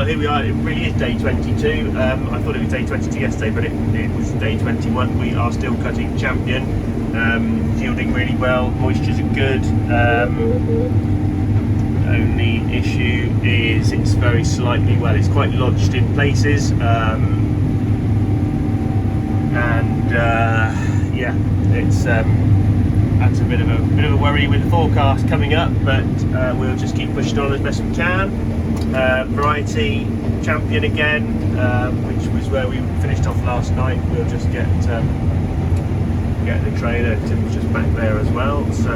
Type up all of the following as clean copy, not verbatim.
here we are. It really is day 22. I thought it was day 22 yesterday, but it was day 21. We are still cutting Champion, yielding really well. Moistures are good. Only issue is it's very slightly, well, it's quite lodged in places, yeah, it's that's a bit of a worry with the forecast coming up, but we'll just keep pushing on as best we can. Variety Champion again, which was where we finished off last night. We'll just get the trailer. Tim's just back there as well, so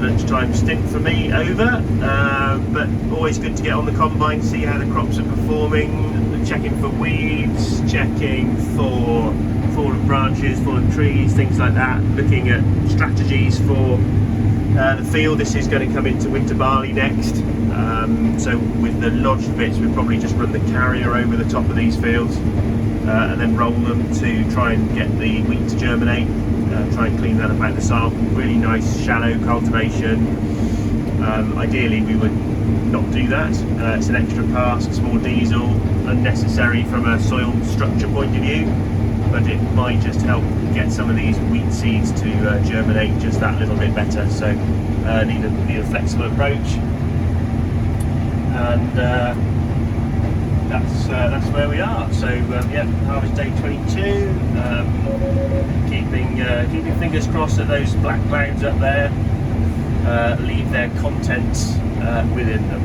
lunchtime stint for me over, but always good to get on the combine, see how the crops are performing, checking for weeds, checking for fallen branches, fallen trees, things like that, looking at strategies for the field. This is going to come into winter barley next, so with the lodged bits we'll probably just run the carrier over the top of these fields and then roll them to try and get the wheat to germinate, try and clean that up out of the sample. Really nice shallow cultivation. Ideally we would not do that, it's an extra pass, it's more diesel, unnecessary from a soil structure point of view, but it might just help get some of these wheat seeds to germinate just that little bit better. So need a flexible approach, and that's where we are. So yeah, harvest day 22. Keeping fingers crossed that those black clouds up there leave their contents within them.